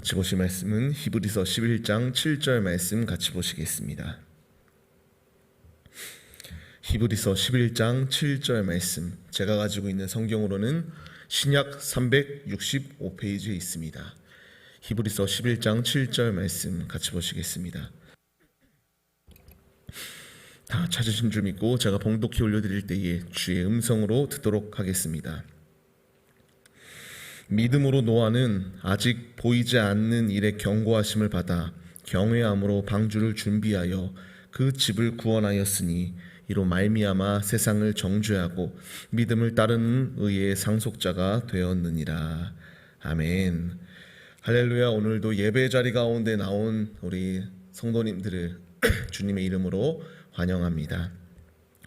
같이 보실 말씀은 히브리서 11장 7절 말씀 같이 보시겠습니다. 히브리서 11장 7절 말씀, 제가 가지고 있는 성경으로는 신약 365페이지에 있습니다. 히브리서 11장 7절 말씀 같이 보시겠습니다. 다 찾으신 줄 믿고 제가 봉독히 올려드릴 때에 주의 음성으로 듣도록 하겠습니다. 믿음으로 노아는 아직 보이지 않는 일에 경고하심을 받아 경외함으로 방주를 준비하여 그 집을 구원하였으니 이로 말미암아 세상을 정죄하고 믿음을 따르는 의의 상속자가 되었느니라. 아멘. 할렐루야. 오늘도 예배 자리 가운데 나온 우리 성도님들을 주님의 이름으로 환영합니다.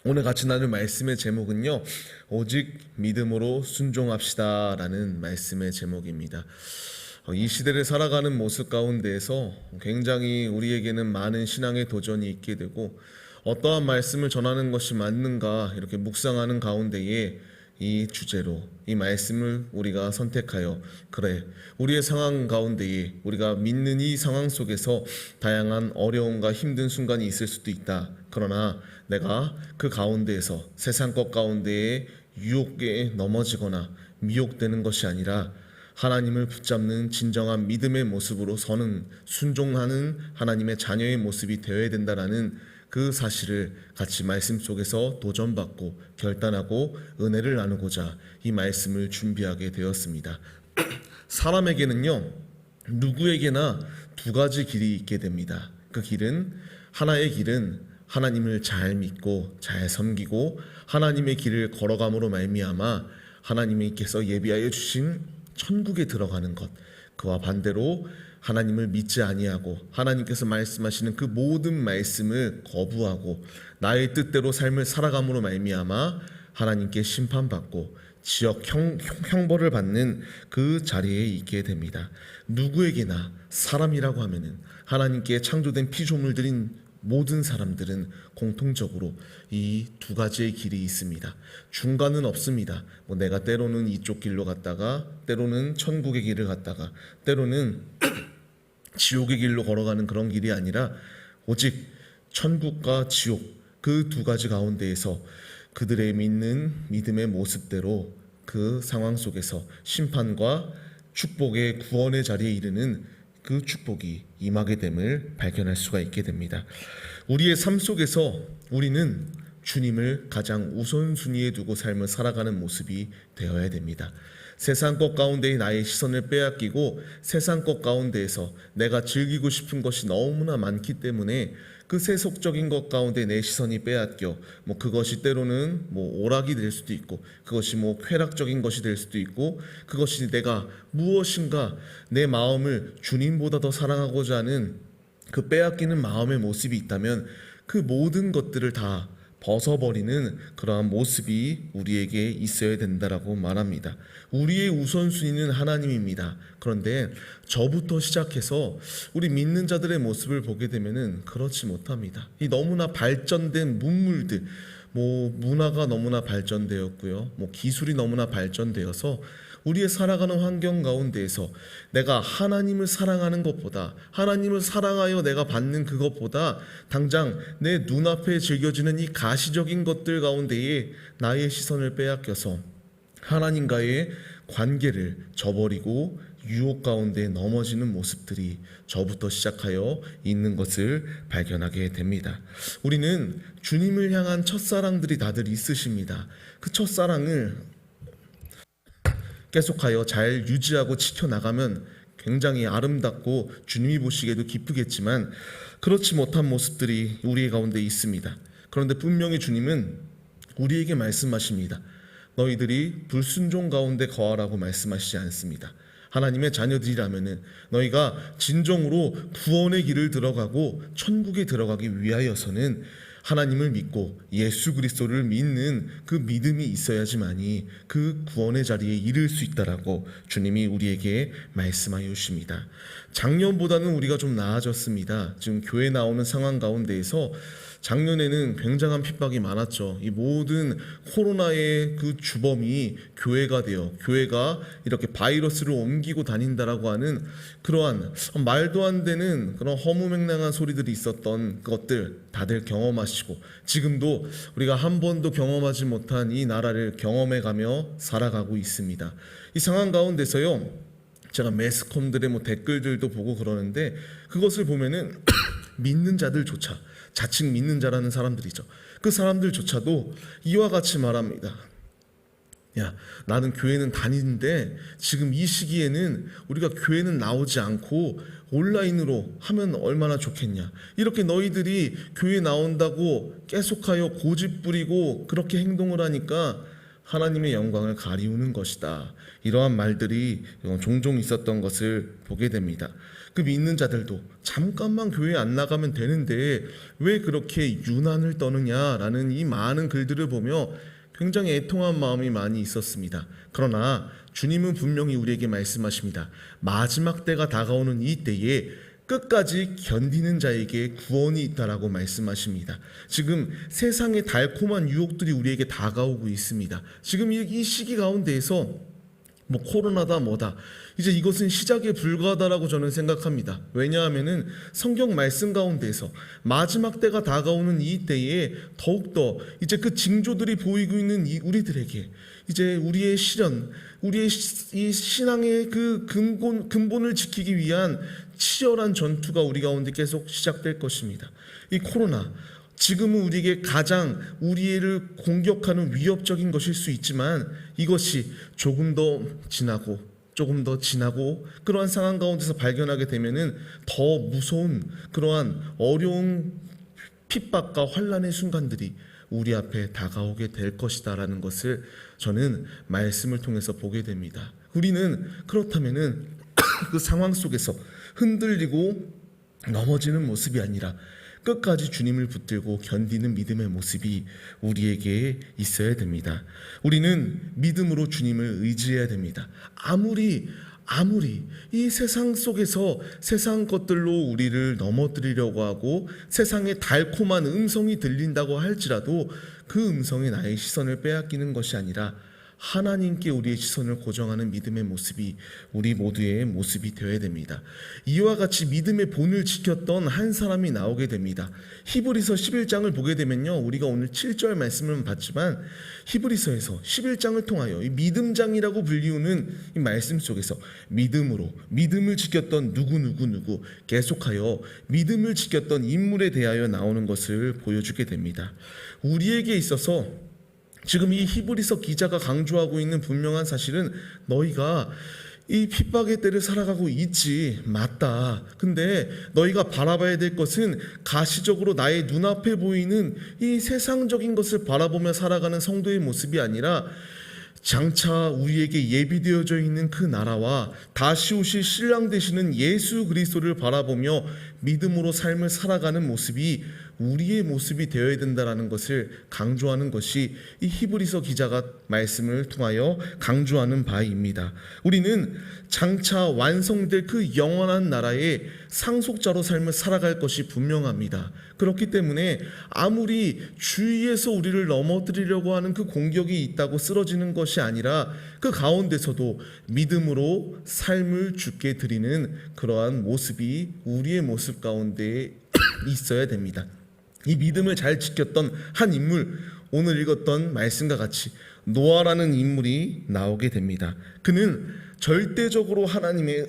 오늘 같이 나눌 말씀의 제목은요, 오직 믿음으로 순종합시다 라는 말씀의 제목입니다. 이 시대를 살아가는 모습 가운데에서 굉장히 우리에게는 많은 신앙의 도전이 있게 되고, 어떠한 말씀을 전하는 것이 맞는가 이렇게 묵상하는 가운데에 이 주제로 이 말씀을 우리가 선택하여, 그래, 우리의 상황 가운데에 우리가 믿는 이 상황 속에서 다양한 어려움과 힘든 순간이 있을 수도 있다. 그러나 내가 그 가운데에서 세상 것 가운데에 유혹에 넘어지거나 미혹되는 것이 아니라 하나님을 붙잡는 진정한 믿음의 모습으로 서는, 순종하는 하나님의 자녀의 모습이 되어야 된다라는 그 사실을 같이 말씀 속에서 도전받고 결단하고 은혜를 나누고자 이 말씀을 준비하게 되었습니다. 사람에게는요, 누구에게나 두 가지 길이 있게 됩니다. 그 길은, 하나의 길은 하나님을 잘 믿고 잘 섬기고 하나님의 길을 걸어감으로 말미암아 하나님께서 예비하여 주신 천국에 들어가는 것, 그와 반대로 하나님을 믿지 아니하고 하나님께서 말씀하시는 그 모든 말씀을 거부하고 나의 뜻대로 삶을 살아감으로 말미암아 하나님께 심판받고 지역 형벌을 받는 그 자리에 있게 됩니다. 누구에게나 사람이라고 하면은 하나님께 창조된 피조물들인 모든 사람들은 공통적으로 이 두 가지의 길이 있습니다. 중간은 없습니다. 내가 때로는 이쪽 길로 갔다가 때로는 천국의 길을 갔다가 때로는 지옥의 길로 걸어가는 그런 길이 아니라 오직 천국과 지옥, 그 두 가지 가운데에서 그들의 믿는 믿음의 모습대로 그 상황 속에서 심판과 축복의 구원의 자리에 이르는 그 축복이 임하게 됨을 발견할 수가 있게 됩니다. 우리의 삶 속에서 우리는 주님을 가장 우선순위에 두고 삶을 살아가는 모습이 되어야 됩니다. 세상 것 가운데의 나의 시선을 빼앗기고 세상 것 가운데에서 내가 즐기고 싶은 것이 너무나 많기 때문에 그 세속적인 것 가운데 내 시선이 빼앗겨 그것이 때로는 오락이 될 수도 있고 그것이 쾌락적인 것이 될 수도 있고 그것이 내가 무엇인가 내 마음을 주님보다 더 사랑하고자 하는 그 빼앗기는 마음의 모습이 있다면 그 모든 것들을 다 벗어버리는 그러한 모습이 우리에게 있어야 된다라고 말합니다. 우리의 우선순위는 하나님입니다. 그런데 저부터 시작해서 우리 믿는 자들의 모습을 보게 되면은 그렇지 못합니다. 이 너무나 발전된 문물들, 문화가 너무나 발전되었고요, 기술이 너무나 발전되어서 우리의 살아가는 환경 가운데에서 내가 하나님을 사랑하는 것보다, 하나님을 사랑하여 내가 받는 그것보다 당장 내 눈앞에 즐겨지는 이 가시적인 것들 가운데에 나의 시선을 빼앗겨서 하나님과의 관계를 저버리고 유혹 가운데 넘어지는 모습들이 저부터 시작하여 있는 것을 발견하게 됩니다. 우리는 주님을 향한 첫사랑들이 다들 있으십니다. 그 첫사랑을 계속하여 잘 유지하고 지켜나가면 굉장히 아름답고 주님이 보시기에도 기쁘겠지만 그렇지 못한 모습들이 우리의 가운데 있습니다. 그런데 분명히 주님은 우리에게 말씀하십니다. 너희들이 불순종 가운데 거하라고 말씀하시지 않습니다. 하나님의 자녀들이라면 너희가 진정으로 구원의 길을 들어가고 천국에 들어가기 위하여서는 하나님을 믿고 예수 그리스도를 믿는 그 믿음이 있어야지만이 그 구원의 자리에 이를 수 있다라고 주님이 우리에게 말씀하여 주십니다. 작년보다는 우리가 좀 나아졌습니다. 지금 교회 나오는 상황 가운데에서 작년에는 굉장한 핍박이 많았죠. 이 모든 코로나의 그 주범이 교회가 되어 교회가 이렇게 바이러스를 옮기고 다닌다라고 하는 그러한 말도 안 되는 그런 허무맹랑한 소리들이 있었던 것들 다들 경험하시고, 지금도 우리가 한 번도 경험하지 못한 이 나라를 경험해가며 살아가고 있습니다. 이 상황 가운데서요, 제가 매스컴들의 댓글들도 보고 그러는데, 그것을 보면은 믿는 자들조차, 자칭 믿는 자라는 사람들이죠, 그 사람들조차도 이와 같이 말합니다. 야, 나는 교회는 다니는데 지금 이 시기에는 우리가 교회는 나오지 않고 온라인으로 하면 얼마나 좋겠냐, 이렇게 너희들이 교회 나온다고 계속하여 고집 부리고 그렇게 행동을 하니까 하나님의 영광을 가리우는 것이다, 이러한 말들이 종종 있었던 것을 보게 됩니다. 그 믿는 자들도 잠깐만 교회 안 나가면 되는데 왜 그렇게 유난을 떠느냐라는 이 많은 글들을 보며 굉장히 애통한 마음이 많이 있었습니다. 그러나 주님은 분명히 우리에게 말씀하십니다. 마지막 때가 다가오는 이 때에 끝까지 견디는 자에게 구원이 있다라고 말씀하십니다. 지금 세상의 달콤한 유혹들이 우리에게 다가오고 있습니다. 지금 이 시기 가운데에서 코로나다 뭐다, 이제 이것은 시작에 불과하다라고 저는 생각합니다. 왜냐하면은 성경 말씀 가운데서 마지막 때가 다가오는 이 때에 더욱더 이제 그 징조들이 보이고 있는 이 우리들에게 이제 우리의 시련, 우리의 이 신앙의 그 근본을 지키기 위한 치열한 전투가 우리 가운데 계속 시작될 것입니다. 이 코로나, 지금은 우리에게 가장 우리를 공격하는 위협적인 것일 수 있지만 이것이 조금 더 지나고 그러한 상황 가운데서 발견하게 되면은 더 무서운 그러한 어려운 핍박과 환난의 순간들이 우리 앞에 다가오게 될 것이다라는 것을 저는 말씀을 통해서 보게 됩니다. 우리는 그렇다면은 그 상황 속에서 흔들리고 넘어지는 모습이 아니라 끝까지 주님을 붙들고 견디는 믿음의 모습이 우리에게 있어야 됩니다. 우리는 믿음으로 주님을 의지해야 됩니다. 아무리 이 세상 속에서 세상 것들로 우리를 넘어뜨리려고 하고 세상의 달콤한 음성이 들린다고 할지라도 그 음성이 나의 시선을 빼앗기는 것이 아니라 하나님께 우리의 시선을 고정하는 믿음의 모습이 우리 모두의 모습이 되어야 됩니다. 이와 같이 믿음의 본을 지켰던 한 사람이 나오게 됩니다. 히브리서 11장을 보게 되면요, 우리가 오늘 7절 말씀을 봤지만 히브리서에서 11장을 통하여 이 믿음장이라고 불리우는 이 말씀 속에서 믿음을 지켰던 누구 계속하여 믿음을 지켰던 인물에 대하여 나오는 것을 보여주게 됩니다. 우리에게 있어서 지금 이 히브리서 기자가 강조하고 있는 분명한 사실은 너희가 이 핍박의 때를 살아가고 있지, 맞다. 근데 너희가 바라봐야 될 것은 가시적으로 나의 눈앞에 보이는 이 세상적인 것을 바라보며 살아가는 성도의 모습이 아니라 장차 우리에게 예비되어져 있는 그 나라와 다시 오실 신랑 되시는 예수 그리스도를 바라보며 믿음으로 삶을 살아가는 모습이 우리의 모습이 되어야 된다는 것을 강조하는 것이 이 히브리서 기자가 말씀을 통하여 강조하는 바입니다. 우리는 장차 완성될 그 영원한 나라의 상속자로 삶을 살아갈 것이 분명합니다. 그렇기 때문에 아무리 주위에서 우리를 넘어뜨리려고 하는 그 공격이 있다고 쓰러지는 것이 아니라 그 가운데서도 믿음으로 삶을 주께 드리는 그러한 모습이 우리의 모습 가운데 있어야 됩니다. 이 믿음을 잘 지켰던 한 인물, 오늘 읽었던 말씀과 같이 노아라는 인물이 나오게 됩니다. 그는 절대적으로 하나님의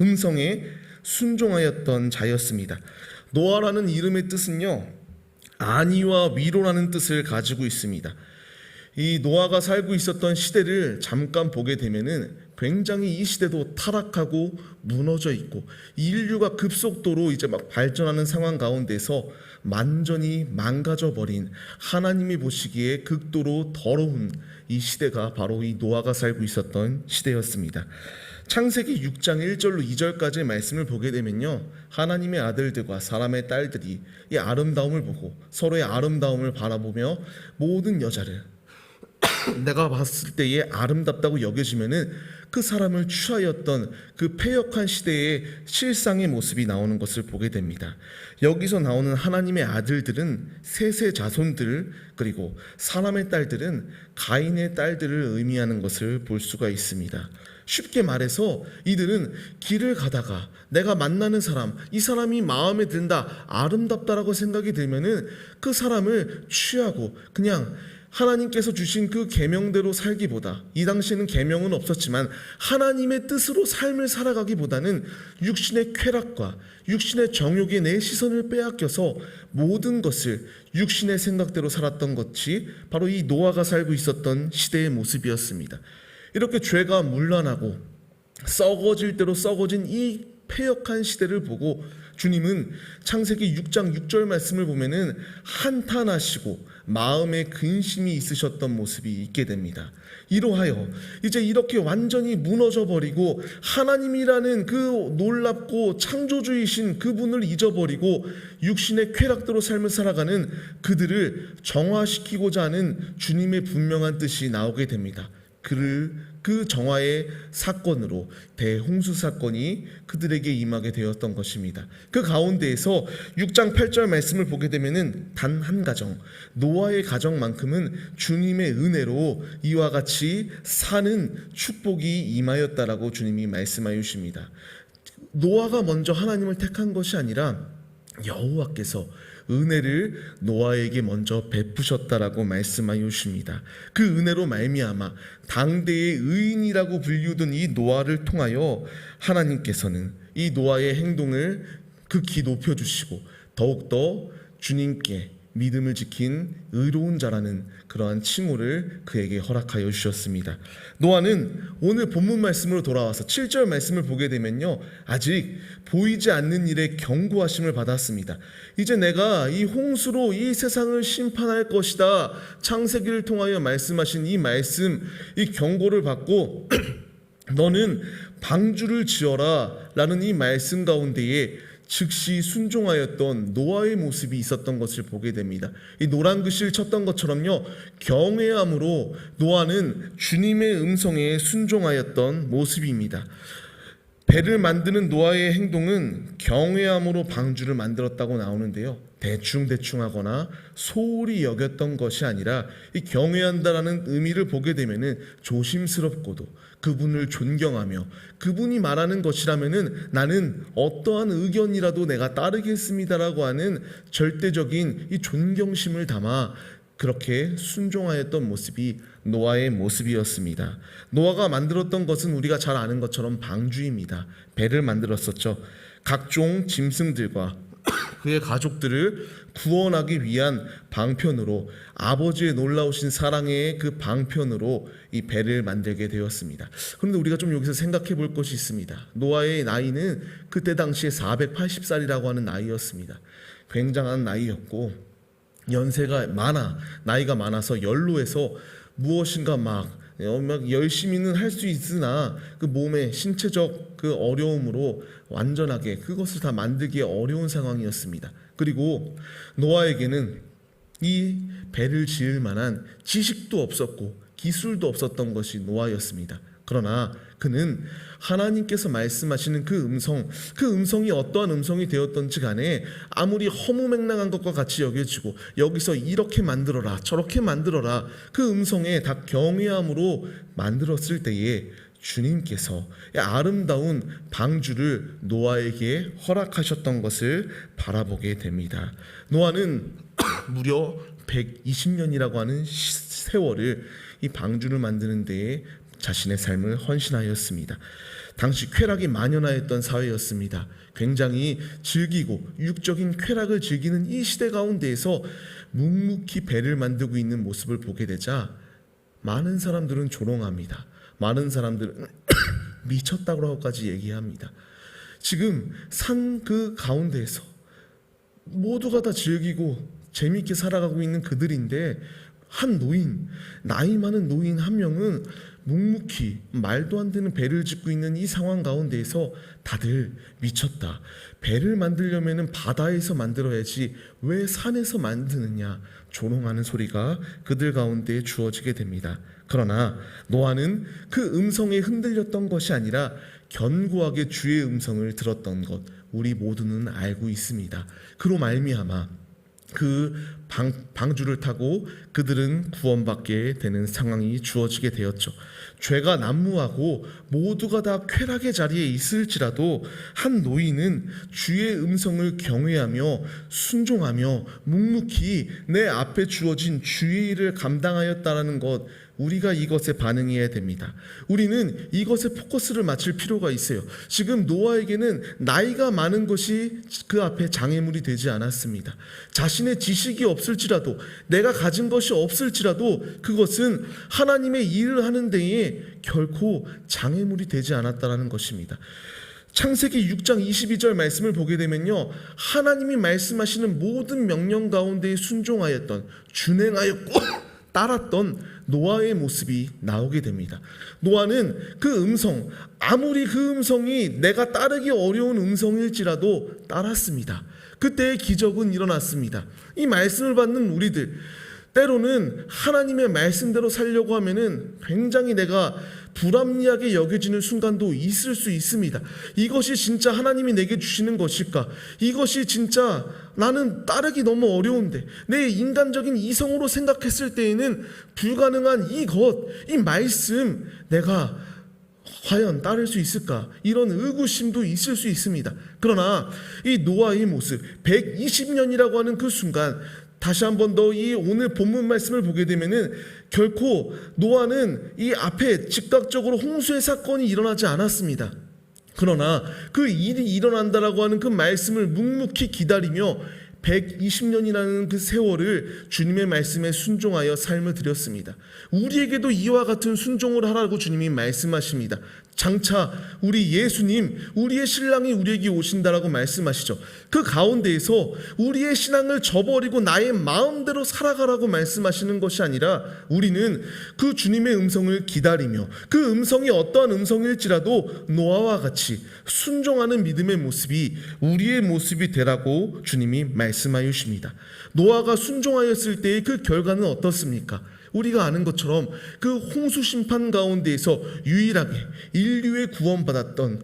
음성에 순종하였던 자였습니다. 노아라는 이름의 뜻은요, 안위와 위로라는 뜻을 가지고 있습니다. 이 노아가 살고 있었던 시대를 잠깐 보게 되면은 굉장히 이 시대도 타락하고 무너져 있고 인류가 급속도로 이제 막 발전하는 상황 가운데서 완전히 망가져 버린, 하나님이 보시기에 극도로 더러운 이 시대가 바로 이 노아가 살고 있었던 시대였습니다. 창세기 6장 1절로 2절까지의 말씀을 보게 되면요, 하나님의 아들들과 사람의 딸들이 이 아름다움을 보고 서로의 아름다움을 바라보며 모든 여자를 내가 봤을 때에 아름답다고 여겨지면은 그 사람을 취하였던 그 패역한 시대의 실상의 모습이 나오는 것을 보게 됩니다. 여기서 나오는 하나님의 아들들은 셋의 자손들, 그리고 사람의 딸들은 가인의 딸들을 의미하는 것을 볼 수가 있습니다. 쉽게 말해서 이들은 길을 가다가 내가 만나는 사람, 이 사람이 마음에 든다, 아름답다라고 생각이 들면은 그 사람을 취하고 그냥 하나님께서 주신 그 계명대로 살기보다, 이 당시에는 계명은 없었지만 하나님의 뜻으로 삶을 살아가기보다는 육신의 쾌락과 육신의 정욕에 내 시선을 빼앗겨서 모든 것을 육신의 생각대로 살았던 것이 바로 이 노아가 살고 있었던 시대의 모습이었습니다. 이렇게 죄가 문란하고 썩어질 대로 썩어진 이 패역한 시대를 보고 주님은 창세기 6장 6절 말씀을 보면은 한탄하시고 마음에 근심이 있으셨던 모습이 있게 됩니다. 이로하여 이제 이렇게 완전히 무너져 버리고 하나님이라는 그 놀랍고 창조주이신 그분을 잊어버리고 육신의 쾌락대로 삶을 살아가는 그들을 정화시키고자 하는 주님의 분명한 뜻이 나오게 됩니다. 그 정화의 사건으로 대홍수 사건이 그들에게 임하게 되었던 것입니다. 그 가운데에서 6장 8절 말씀을 보게 되면은 단 한 가정, 노아의 가정만큼은 주님의 은혜로 이와 같이 사는 축복이 임하였다라고 주님이 말씀하여 주십니다. 노아가 먼저 하나님을 택한 것이 아니라 여호와께서 은혜를 노아에게 먼저 베푸셨다라고 말씀하여 주십니다. 그 은혜로 말미암아 당대의 의인이라고 불리우던 이 노아를 통하여 하나님께서는 이 노아의 행동을 극히 높여주시고 더욱더 주님께 믿음을 지킨 의로운 자라는 그러한 칭호를 그에게 허락하여 주셨습니다. 노아는 오늘 본문 말씀으로 돌아와서 7절 말씀을 보게 되면요, 아직 보이지 않는 일에 경고하심을 받았습니다. 이제 내가 이 홍수로 이 세상을 심판할 것이다, 창세기를 통하여 말씀하신 이 말씀, 이 경고를 받고 너는 방주를 지어라 라는 이 말씀 가운데에 즉시 순종하였던 노아의 모습이 있었던 것을 보게 됩니다. 이 노란 글씨를 쳤던 것처럼요, 경외함으로 노아는 주님의 음성에 순종하였던 모습입니다. 배를 만드는 노아의 행동은 경외함으로 방주를 만들었다고 나오는데요, 대충 하거나 소홀히 여겼던 것이 아니라 이 경외한다라는 의미를 보게 되면은 조심스럽고도 그분을 존경하며 그분이 말하는 것이라면은 나는 어떠한 의견이라도 내가 따르겠습니다라고 하는 절대적인 이 존경심을 담아 그렇게 순종하였던 모습이 노아의 모습이었습니다. 노아가 만들었던 것은 우리가 잘 아는 것처럼 방주입니다. 배를 만들었었죠. 각종 짐승들과 그의 가족들을 구원하기 위한 방편으로, 아버지의 놀라우신 사랑의 그 방편으로 이 배를 만들게 되었습니다. 그런데 우리가 좀 여기서 생각해 볼 것이 있습니다. 노아의 나이는 그때 당시에 480살이라고 하는 나이였습니다. 굉장한 나이였고 연세가 나이가 많아서 연로해서 무엇인가 막 열심히는 할 수 있으나 그 몸의 신체적 그 어려움으로 완전하게 그것을 다 만들기 어려운 상황이었습니다. 그리고 노아에게는 이 배를 지을 만한 지식도 없었고 기술도 없었던 것이 노아였습니다. 그러나 그는 하나님께서 말씀하시는 그 음성이 어떠한 음성이 되었던지 간에 아무리 허무맹랑한 것과 같이 여겨지고 여기서 이렇게 만들어라 저렇게 만들어라 그 음성에 다 경외함으로 만들었을 때에 주님께서 아름다운 방주를 노아에게 허락하셨던 것을 바라보게 됩니다. 노아는 무려 120년이라고 하는 세월을 이 방주를 만드는 데에 자신의 삶을 헌신하였습니다. 당시 쾌락이 만연하였던 사회였습니다. 굉장히 즐기고 육적인 쾌락을 즐기는 이 시대 가운데에서 묵묵히 배를 만들고 있는 모습을 보게 되자 많은 사람들은 조롱합니다. 많은 사람들은 미쳤다고까지 얘기합니다. 지금 산 그 가운데에서 모두가 다 즐기고 재미있게 살아가고 있는 그들인데 한 노인, 나이 많은 노인 한 명은 묵묵히 말도 안 되는 배를 짓고 있는 이 상황 가운데에서 다들 미쳤다. 배를 만들려면 바다에서 만들어야지 왜 산에서 만드느냐 조롱하는 소리가 그들 가운데 주어지게 됩니다. 그러나 노아는 그 음성에 흔들렸던 것이 아니라 견고하게 주의 음성을 들었던 것 우리 모두는 알고 있습니다. 그로 말미암아 그 방주를 타고 그들은 구원받게 되는 상황이 주어지게 되었죠. 죄가 난무하고 모두가 다 쾌락의 자리에 있을지라도 한 노인은 주의 음성을 경외하며 순종하며 묵묵히 내 앞에 주어진 주의 일을 감당하였다는 것, 우리가 이것에 반응해야 됩니다. 우리는 이것에 포커스를 맞출 필요가 있어요. 지금 노아에게는 나이가 많은 것이 그 앞에 장애물이 되지 않았습니다. 자신의 지식이 없을지라도, 내가 가진 것이 없을지라도 그것은 하나님의 일을 하는 데에 결코 장애물이 되지 않았다는 것입니다. 창세기 6장 22절 말씀을 보게 되면요, 하나님이 말씀하시는 모든 명령 가운데 순종하였던, 준행하였고 따랐던 노아의 모습이 나오게 됩니다. 노아는 그 음성, 아무리 그 음성이 내가 따르기 어려운 음성일지라도 따랐습니다. 그때의 기적은 일어났습니다. 이 말씀을 받는 우리들, 때로는 하나님의 말씀대로 살려고 하면은 굉장히 내가 불합리하게 여겨지는 순간도 있을 수 있습니다. 이것이 진짜 하나님이 내게 주시는 것일까? 이것이 진짜 나는 따르기 너무 어려운데, 내 인간적인 이성으로 생각했을 때에는 불가능한 이 말씀 내가 과연 따를 수 있을까? 이런 의구심도 있을 수 있습니다. 그러나 이 노아의 모습, 120년이라고 하는 그 순간, 다시 한 번 더 이 오늘 본문 말씀을 보게 되면은 결코 노아는 이 앞에 즉각적으로 홍수의 사건이 일어나지 않았습니다. 그러나 그 일이 일어난다라고 하는 그 말씀을 묵묵히 기다리며 120년이라는 그 세월을 주님의 말씀에 순종하여 삶을 드렸습니다. 우리에게도 이와 같은 순종을 하라고 주님이 말씀하십니다. 장차 우리 예수님, 우리의 신랑이 우리에게 오신다라고 말씀하시죠. 그 가운데에서 우리의 신앙을 저버리고 나의 마음대로 살아가라고 말씀하시는 것이 아니라, 우리는 그 주님의 음성을 기다리며 그 음성이 어떠한 음성일지라도 노아와 같이 순종하는 믿음의 모습이 우리의 모습이 되라고 주님이 말씀하여 주십니다. 노아가 순종하였을 때의 그 결과는 어떻습니까? 우리가 아는 것처럼 그 홍수 심판 가운데에서 유일하게 인류의 구원받았던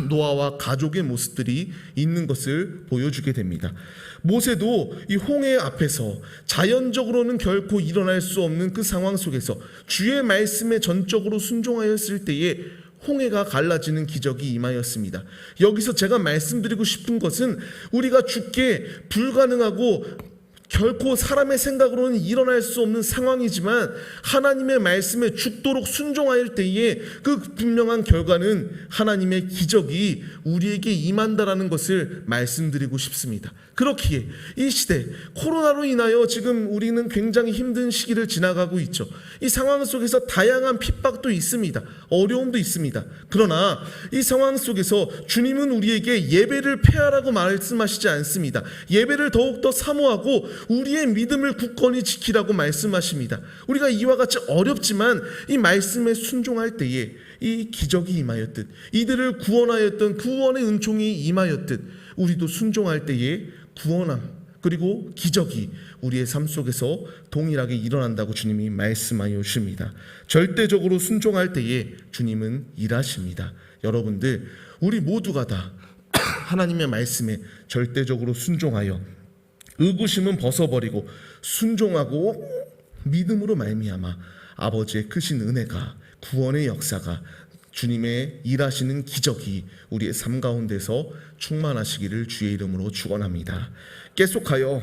노아와 가족의 모습들이 있는 것을 보여주게 됩니다. 모세도 이 홍해 앞에서 자연적으로는 결코 일어날 수 없는 그 상황 속에서 주의 말씀에 전적으로 순종하였을 때에 홍해가 갈라지는 기적이 임하였습니다. 여기서 제가 말씀드리고 싶은 것은, 우리가 죽게 불가능하고 결코 사람의 생각으로는 일어날 수 없는 상황이지만 하나님의 말씀에 죽도록 순종할 때에 그 분명한 결과는 하나님의 기적이 우리에게 임한다라는 것을 말씀드리고 싶습니다. 그렇기에 이 시대, 코로나로 인하여 지금 우리는 굉장히 힘든 시기를 지나가고 있죠. 이 상황 속에서 다양한 핍박도 있습니다. 어려움도 있습니다. 그러나 이 상황 속에서 주님은 우리에게 예배를 폐하라고 말씀하시지 않습니다. 예배를 더욱더 사모하고 우리의 믿음을 굳건히 지키라고 말씀하십니다. 우리가 이와 같이 어렵지만 이 말씀에 순종할 때에 이 기적이 임하였듯, 이들을 구원하였던 구원의 은총이 임하였듯, 우리도 순종할 때에 구원함 그리고 기적이 우리의 삶 속에서 동일하게 일어난다고 주님이 말씀하여 주십니다. 절대적으로 순종할 때에 주님은 일하십니다. 여러분들, 우리 모두가 다 하나님의 말씀에 절대적으로 순종하여 의구심은 벗어버리고 순종하고 믿음으로 말미암아 아버지의 크신 은혜가, 구원의 역사가, 주님의 일하시는 기적이 우리의 삶 가운데서 충만하시기를 주의 이름으로 축원합니다. 계속하여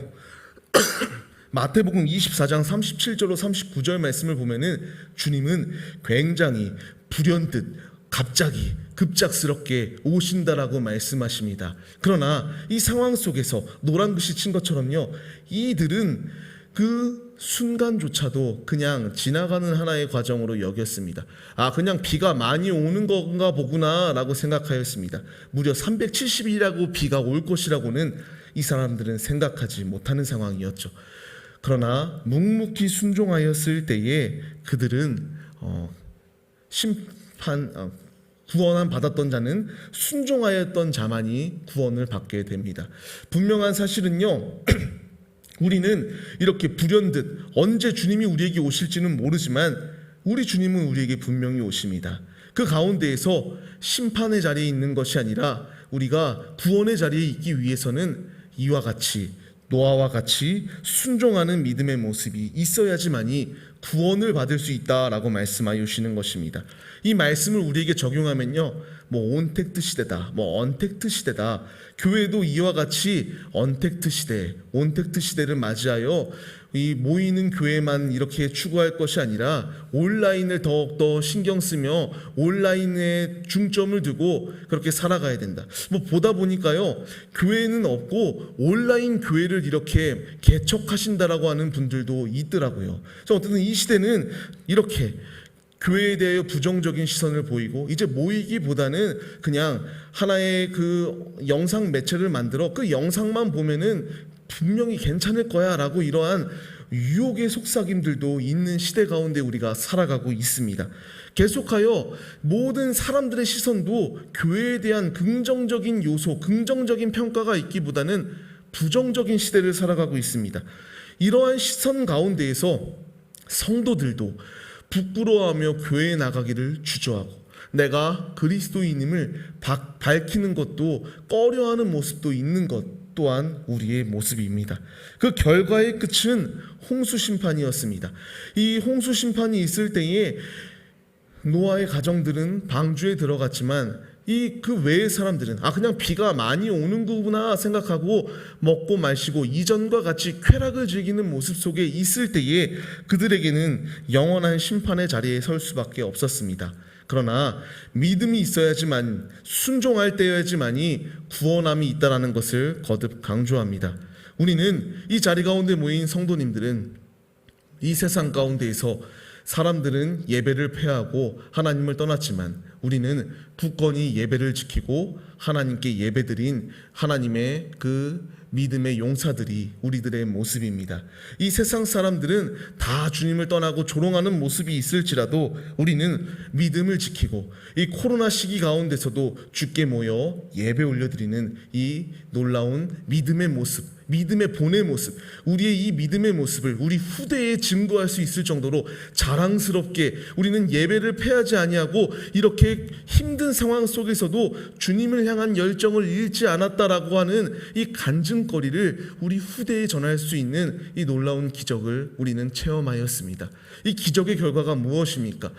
마태복음 24장 37절로 39절 말씀을 보면은 주님은 굉장히 불현듯 갑자기 급작스럽게 오신다라고 말씀하십니다. 그러나 이 상황 속에서 노란 글씨 친 것처럼요, 이들은 그 순간조차도 그냥 지나가는 하나의 과정으로 여겼습니다. 그냥 비가 많이 오는 건가 보구나 라고 생각하였습니다. 무려 370일이라고 비가 올 것이라고는 이 사람들은 생각하지 못하는 상황이었죠. 그러나 묵묵히 순종하였을 때에 그들은 구원을 받았던 자는 순종하였던 자만이 구원을 받게 됩니다. 분명한 사실은요, 우리는 이렇게 불현듯 언제 주님이 우리에게 오실지는 모르지만 우리 주님은 우리에게 분명히 오십니다. 그 가운데에서 심판의 자리에 있는 것이 아니라 우리가 구원의 자리에 있기 위해서는 이와 같이, 노아와 같이 순종하는 믿음의 모습이 있어야지만이 구원을 받을 수 있다라고 말씀하여 주시는 것입니다. 이 말씀을 우리에게 적용하면요, 온택트 시대다, 언택트 시대다. 교회도 이와 같이 언택트 시대, 온택트 시대를 맞이하여 이 모이는 교회만 이렇게 추구할 것이 아니라 온라인을 더욱더 신경 쓰며 온라인에 중점을 두고 그렇게 살아가야 된다. 보다 보니까요, 교회는 없고 온라인 교회를 이렇게 개척하신다라고 하는 분들도 있더라고요. 그래서 어쨌든 이 시대는 이렇게 교회에 대해 부정적인 시선을 보이고 이제 모이기보다는 그냥 하나의 그 영상 매체를 만들어 그 영상만 보면은 분명히 괜찮을 거야 라고 이러한 유혹의 속삭임들도 있는 시대 가운데 우리가 살아가고 있습니다. 계속하여 모든 사람들의 시선도 교회에 대한 긍정적인 요소, 긍정적인 평가가 있기보다는 부정적인 시대를 살아가고 있습니다. 이러한 시선 가운데에서 성도들도 부끄러워하며 교회에 나가기를 주저하고 내가 그리스도인임을 밝히는 것도 꺼려하는 모습도 있는 것 또한 우리의 모습입니다. 그 결과의 끝은 홍수 심판이었습니다. 이 홍수 심판이 있을 때에 노아의 가정들은 방주에 들어갔지만 그 외의 사람들은 그냥 비가 많이 오는 거구나 생각하고 먹고 마시고 이전과 같이 쾌락을 즐기는 모습 속에 있을 때에 그들에게는 영원한 심판의 자리에 설 수밖에 없었습니다. 그러나 믿음이 있어야지만, 순종할 때여야지만이 구원함이 있다라는 것을 거듭 강조합니다. 우리는 이 자리 가운데 모인 성도님들은 이 세상 가운데에서 사람들은 예배를 폐하고 하나님을 떠났지만 우리는 굳건히 예배를 지키고 하나님께 예배드린 하나님의 그 믿음의 용사들이 우리들의 모습입니다. 이 세상 사람들은 다 주님을 떠나고 조롱하는 모습이 있을지라도 우리는 믿음을 지키고 이 코로나 시기 가운데서도 주께 모여 예배 올려드리는 이 놀라운 믿음의 모습, 믿음의 본의 모습, 우리의 이 믿음의 모습을 우리 후대에 증거할 수 있을 정도로 자랑스럽게 우리는 예배를 폐하지 아니하고 이렇게 힘든 상황 속에서도 주님을 향한 열정을 잃지 않았다라고 하는 이 간증거리를 우리 후대에 전할 수 있는 이 놀라운 기적을 우리는 체험하였습니다. 이 기적의 결과가 무엇입니까?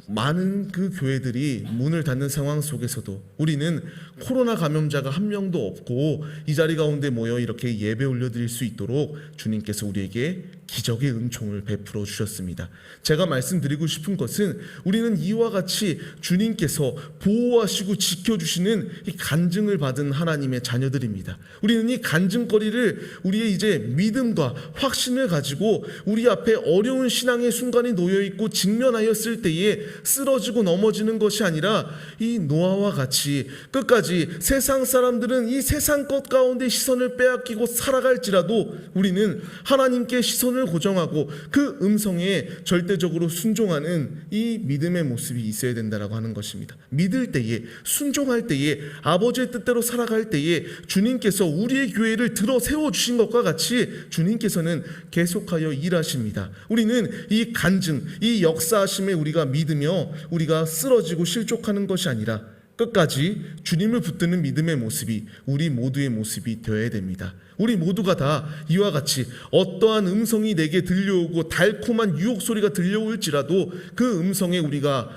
많은 그 교회들이 문을 닫는 상황 속에서도 우리는 코로나 감염자가 한 명도 없고 이 자리 가운데 모여 이렇게 예배 올려드릴 수 있도록 주님께서 우리에게 기적의 은총을 베풀어 주셨습니다. 제가 말씀드리고 싶은 것은 우리는 이와 같이 주님께서 보호하시고 지켜주시는 이 간증을 받은 하나님의 자녀들입니다. 우리는 이 간증거리를 우리의 이제 믿음과 확신을 가지고 우리 앞에 어려운 신앙의 순간이 놓여있고 직면하였을 때에 쓰러지고 넘어지는 것이 아니라 이 노아와 같이 끝까지 세상 사람들은 이 세상 것 가운데 시선을 빼앗기고 살아갈지라도 우리는 하나님께 시선을 고정하고 그 음성에 절대적으로 순종하는 이 믿음의 모습이 있어야 된다라고 하는 것입니다. 믿을 때에, 순종할 때에, 아버지의 뜻대로 살아갈 때에 주님께서 우리의 교회를 들어 세워주신 것과 같이 주님께서는 계속하여 일하십니다. 우리는 이 간증, 이 역사하심에 우리가 믿으며 우리가 쓰러지고 실족하는 것이 아니라 끝까지 주님을 붙드는 믿음의 모습이 우리 모두의 모습이 되어야 됩니다. 우리 모두가 다 이와 같이 어떠한 음성이 내게 들려오고 달콤한 유혹 소리가 들려올지라도 그 음성에 우리가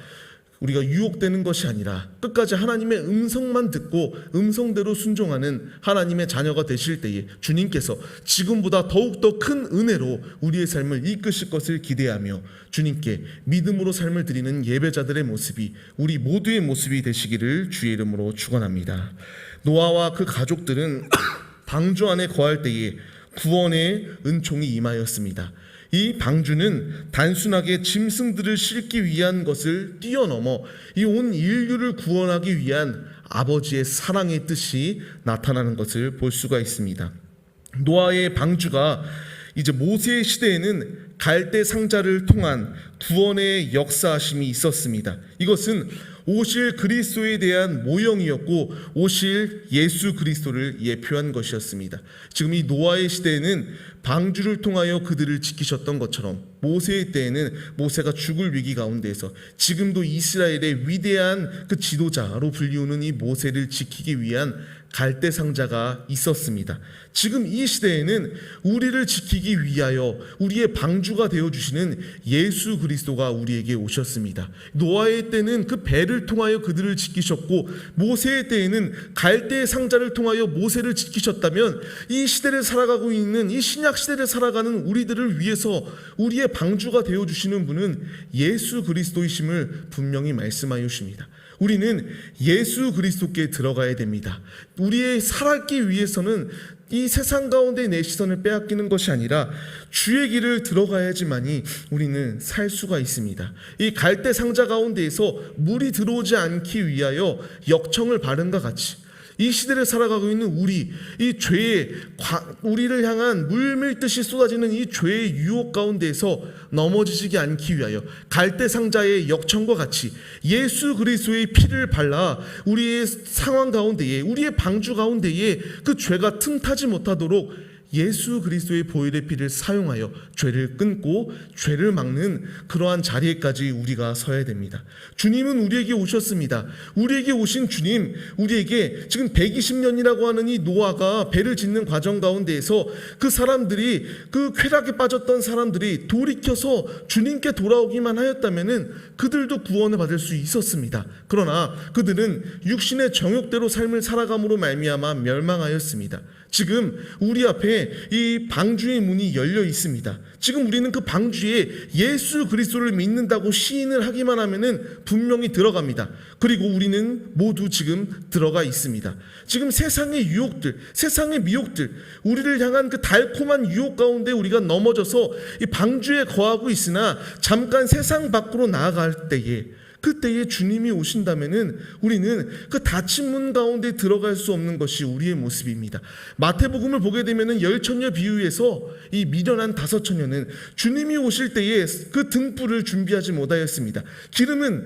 유혹되는 것이 아니라 끝까지 하나님의 음성만 듣고 음성대로 순종하는 하나님의 자녀가 되실 때에 주님께서 지금보다 더욱더 큰 은혜로 우리의 삶을 이끄실 것을 기대하며 주님께 믿음으로 삶을 드리는 예배자들의 모습이 우리 모두의 모습이 되시기를 주의 이름으로 축원합니다. 노아와 그 가족들은 방주 안에 거할 때에 구원의 은총이 임하였습니다. 이 방주는 단순하게 짐승들을 싣기 위한 것을 뛰어넘어 이 온 인류를 구원하기 위한 아버지의 사랑의 뜻이 나타나는 것을 볼 수가 있습니다. 노아의 방주가 이제 모세의 시대에는 갈대 상자를 통한 구원의 역사하심이 있었습니다. 이것은 오실 그리스도에 대한 모형이었고 오실 예수 그리스도를 예표한 것이었습니다. 지금 이 노아의 시대에는 방주를 통하여 그들을 지키셨던 것처럼 모세의 때에는 모세가 죽을 위기 가운데에서 지금도 이스라엘의 위대한 그 지도자로 불리우는 이 모세를 지키기 위한 갈대 상자가 있었습니다. 지금 이 시대에는 우리를 지키기 위하여 우리의 방주가 되어주시는 예수 그리스도가 우리에게 오셨습니다. 노아의 때는 그 배를 통하여 그들을 지키셨고 모세의 때에는 갈대 상자를 통하여 모세를 지키셨다면 이 시대를 살아가고 있는 이 신약 시대를 살아가는 우리들을 위해서 우리의 방주가 되어주시는 분은 예수 그리스도이심을 분명히 말씀하여 주십니다. 우리는 예수 그리스도께 들어가야 됩니다. 우리의 살았기 위해서는 이 세상 가운데 내 시선을 빼앗기는 것이 아니라 주의 길을 들어가야지만이 우리는 살 수가 있습니다. 이 갈대 상자 가운데에서 물이 들어오지 않기 위하여 역청을 바른과 같이 이 시대를 살아가고 있는 우리, 이 죄의 우리를 향한 물밀듯이 쏟아지는 이 죄의 유혹 가운데에서 넘어지지 않기 위하여 갈대 상자의 역청과 같이 예수 그리스도의 피를 발라 우리의 상황 가운데에, 우리의 방주 가운데에 그 죄가 틈타지 못하도록 예수 그리스도의 보혈의 피를 사용하여 죄를 끊고 죄를 막는 그러한 자리에까지 우리가 서야 됩니다. 주님은 우리에게 오셨습니다. 우리에게 오신 주님, 우리에게 지금 120년이라고 하는 이 노아가 배를 짓는 과정 가운데에서 그 사람들이, 그 쾌락에 빠졌던 사람들이 돌이켜서 주님께 돌아오기만 하였다면은 그들도 구원을 받을 수 있었습니다. 그러나 그들은 육신의 정욕대로 삶을 살아감으로 말미암아 멸망하였습니다. 지금 우리 앞에 이 방주의 문이 열려 있습니다. 지금 우리는 그 방주에 예수 그리스도를 믿는다고 시인을 하기만 하면은 분명히 들어갑니다. 그리고 우리는 모두 지금 들어가 있습니다. 지금 세상의 유혹들, 세상의 미혹들, 우리를 향한 그 달콤한 유혹 가운데 우리가 넘어져서 이 방주에 거하고 있으나 잠깐 세상 밖으로 나아갈 때에, 그때에 주님이 오신다면은 우리는 그 닫힌 문 가운데 들어갈 수 없는 것이 우리의 모습입니다. 마태복음을 보게 되면은 열처녀 비유에서 이 미련한 5처녀는 주님이 오실 때에 그 등불을 준비하지 못하였습니다. 기름은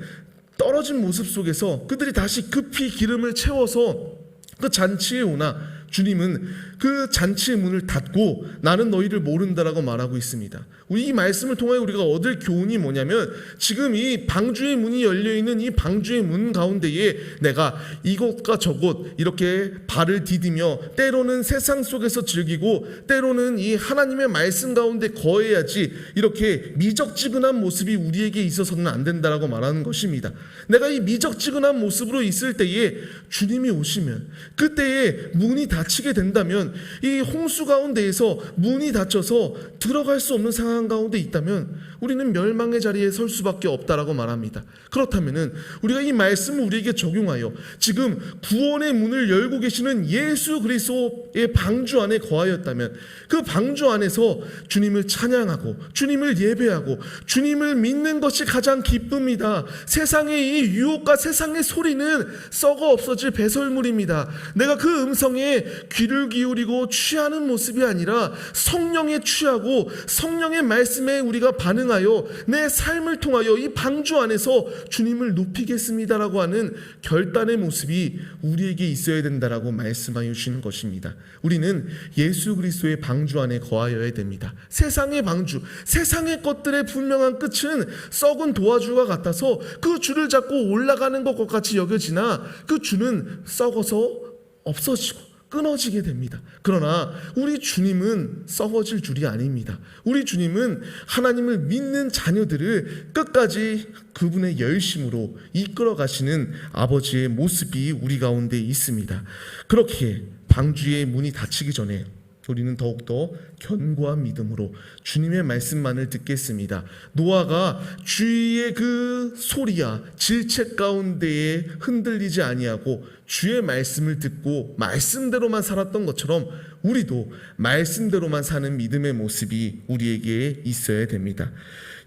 떨어진 모습 속에서 그들이 다시 급히 기름을 채워서 그 잔치에 오나 주님은 그 잔치의 문을 닫고 나는 너희를 모른다라고 말하고 있습니다. 우리 이 말씀을 통하여 우리가 얻을 교훈이 뭐냐면 지금 이 방주의 문이 열려있는 이 방주의 문 가운데에 내가 이곳과 저곳 이렇게 발을 디디며 때로는 세상 속에서 즐기고 때로는 이 하나님의 말씀 가운데 거해야지 이렇게 미적지근한 모습이 우리에게 있어서는 안 된다라고 말하는 것입니다. 내가 이 미적지근한 모습으로 있을 때에 주님이 오시면 그때에 문이 닫히게 된다면 이 홍수 가운데에서 문이 닫혀서 들어갈 수 없는 상황 가운데 있다면 우리는 멸망의 자리에 설 수밖에 없다라고 말합니다. 그렇다면은 우리가 이 말씀을 우리에게 적용하여 지금 구원의 문을 열고 계시는 예수 그리스도의 방주 안에 거하였다면 그 방주 안에서 주님을 찬양하고 주님을 예배하고 주님을 믿는 것이 가장 기쁨이다. 세상의 이 유혹과 세상의 소리는 썩어 없어질 배설물입니다. 내가 그 음성에 귀를 기울이고 취하는 모습이 아니라 성령에 취하고 성령의 말씀에 우리가 반응하여 내 삶을 통하여 이 방주 안에서 주님을 높이겠습니다라고 하는 결단의 모습이 우리에게 있어야 된다라고 말씀하여 주시는 것입니다. 우리는 예수 그리스도의 방주 안에 거하여야 됩니다. 세상의 방주, 세상의 것들의 분명한 끝은 썩은 도화주와 같아서 그 줄을 잡고 올라가는 것과 같이 여겨지나 그 줄은 썩어서 없어지고 끊어지게 됩니다. 그러나 우리 주님은 썩어질 줄이 아닙니다. 우리 주님은 하나님을 믿는 자녀들을 끝까지 그분의 열심으로 이끌어 가시는 아버지의 모습이 우리 가운데 있습니다. 그렇게 방주의 문이 닫히기 전에 우리는 더욱더 견고한 믿음으로 주님의 말씀만을 듣겠습니다. 노아가 주의 그 소리야 질책 가운데에 흔들리지 아니하고 주의 말씀을 듣고 말씀대로만 살았던 것처럼 우리도 말씀대로만 사는 믿음의 모습이 우리에게 있어야 됩니다.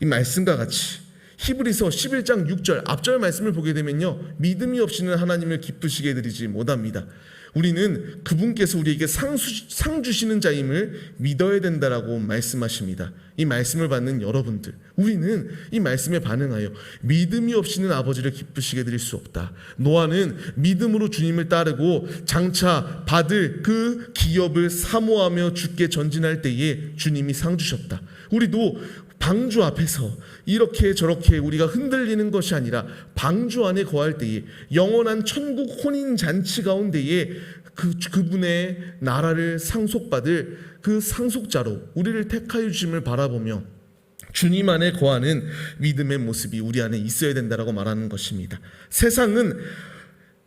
이 말씀과 같이 히브리서 11장 6절 앞절 말씀을 보게 되면요, 믿음이 없이는 하나님을 기쁘시게 해드리지 못합니다. 우리는 그분께서 우리에게 상 주시는 자임을 믿어야 된다라고 말씀하십니다. 이 말씀을 받는 여러분들, 우리는 이 말씀에 반응하여 믿음이 없이는 아버지를 기쁘시게 해드릴 수 없다. 노아는 믿음으로 주님을 따르고 장차 받을 그 기업을 사모하며 주께 전진할 때에 주님이 상 주셨다. 우리도 방주 앞에서 이렇게 저렇게 우리가 흔들리는 것이 아니라 방주 안에 거할 때에 영원한 천국 혼인 잔치 가운데에 그분의 나라를 상속받을 그 상속자로 우리를 택하여 주심을 바라보며 주님 안에 거하는 믿음의 모습이 우리 안에 있어야 된다라고 말하는 것입니다. 세상은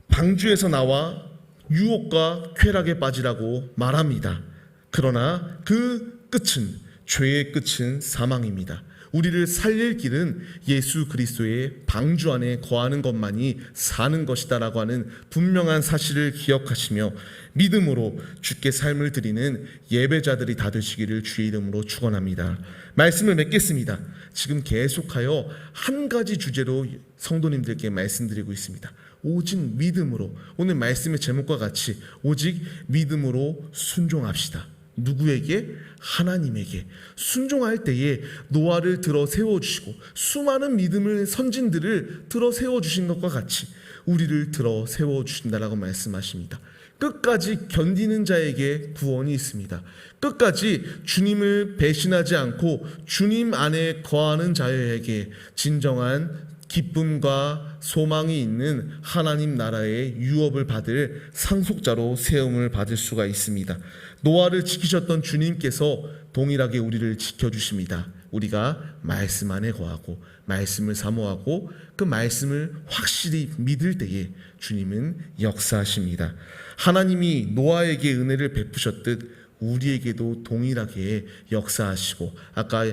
방주에서 나와 유혹과 쾌락에 빠지라고 말합니다. 그러나 그 끝은, 죄의 끝은 사망입니다. 우리를 살릴 길은 예수 그리스도의 방주 안에 거하는 것만이 사는 것이다라고 하는 분명한 사실을 기억하시며 믿음으로 주께 삶을 드리는 예배자들이 다 되시기를 주의 이름으로 축원합니다. 말씀을 맺겠습니다. 지금 계속하여 한 가지 주제로 성도님들께 말씀드리고 있습니다. 오직 믿음으로, 오늘 말씀의 제목과 같이 오직 믿음으로 순종합시다. 누구에게? 하나님에게. 순종할 때에 노아를 들어 세워주시고 수많은 믿음의 선진들을 들어 세워주신 것과 같이 우리를 들어 세워주신다라고 말씀하십니다. 끝까지 견디는 자에게 구원이 있습니다. 끝까지 주님을 배신하지 않고 주님 안에 거하는 자에게 진정한 기쁨과 소망이 있는 하나님 나라의 유업을 받을 상속자로 세움을 받을 수가 있습니다. 노아를 지키셨던 주님께서 동일하게 우리를 지켜주십니다. 우리가 말씀 안에 거하고 말씀을 사모하고 그 말씀을 확실히 믿을 때에 주님은 역사하십니다. 하나님이 노아에게 은혜를 베푸셨듯 우리에게도 동일하게 역사하시고, 아까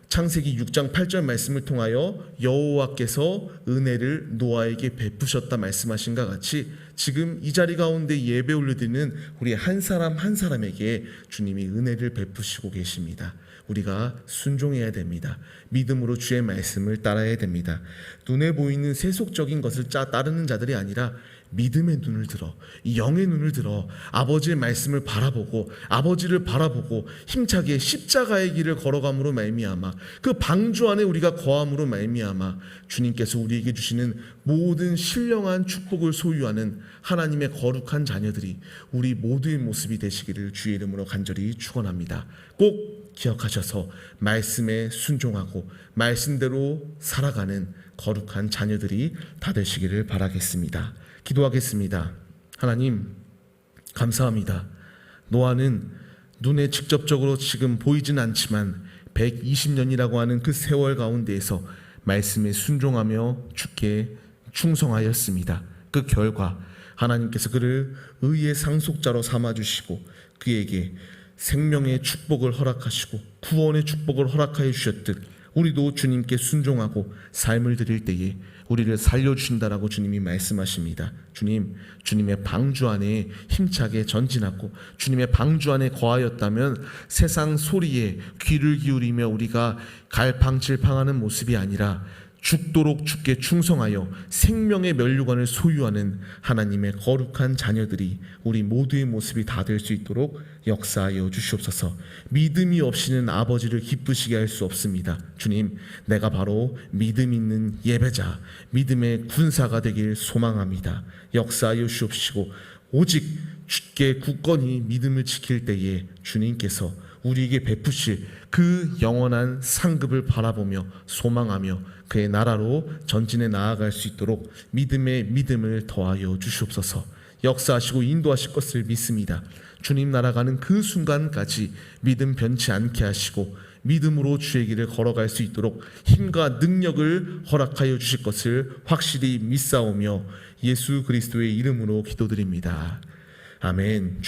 창세기 6장 8절 말씀을 통하여 여호와께서 은혜를 노아에게 베푸셨다 말씀하신 것 같이 지금 이 자리 가운데 예배 올려드리는 우리 한 사람 한 사람에게 주님이 은혜를 베푸시고 계십니다. 우리가 순종해야 됩니다. 믿음으로 주의 말씀을 따라야 됩니다. 눈에 보이는 세속적인 것을 따르는 자들이 아니라 믿음의 눈을 들어, 영의 눈을 들어 아버지의 말씀을 바라보고 아버지를 바라보고 힘차게 십자가의 길을 걸어감으로 말미암아 그 방주 안에 우리가 거함으로 말미암아 주님께서 우리에게 주시는 모든 신령한 축복을 소유하는 하나님의 거룩한 자녀들이 우리 모두의 모습이 되시기를 주의 이름으로 간절히 축원합니다. 꼭 기억하셔서 말씀에 순종하고 말씀대로 살아가는 거룩한 자녀들이 다 되시기를 바라겠습니다. 기도하겠습니다. 하나님, 감사합니다. 노아는 눈에 직접적으로 지금 보이진 않지만 120년이라고 하는 그 세월 가운데에서 말씀에 순종하며 주께 충성하였습니다. 그 결과 하나님께서 그를 의의 상속자로 삼아주시고 그에게 생명의 축복을 허락하시고 구원의 축복을 허락하여 주셨듯 우리도 주님께 순종하고 삶을 드릴 때에 우리를 살려주신다라고 주님이 말씀하십니다. 주님, 주님의 방주 안에 힘차게 전진하고 주님의 방주 안에 거하였다면 세상 소리에 귀를 기울이며 우리가 갈팡질팡하는 모습이 아니라 죽도록 주께 충성하여 생명의 면류관을 소유하는 하나님의 거룩한 자녀들이 우리 모두의 모습이 다 될 수 있도록 역사하여 주시옵소서. 믿음이 없이는 아버지를 기쁘시게 할 수 없습니다. 주님, 내가 바로 믿음 있는 예배자, 믿음의 군사가 되길 소망합니다. 역사하여 주옵시고 오직 주께 굳건히 믿음을 지킬 때에 주님께서 우리에게 베푸실 그 영원한 상급을 바라보며 소망하며 그의 나라로 전진해 나아갈 수 있도록 믿음의 믿음을 더하여 주시옵소서. 역사하시고 인도하실 것을 믿습니다. 주님 나아가는 그 순간까지 믿음 변치 않게 하시고 믿음으로 주의 길을 걸어갈 수 있도록 힘과 능력을 허락하여 주실 것을 확실히 믿사오며 예수 그리스도의 이름으로 기도드립니다. 아멘.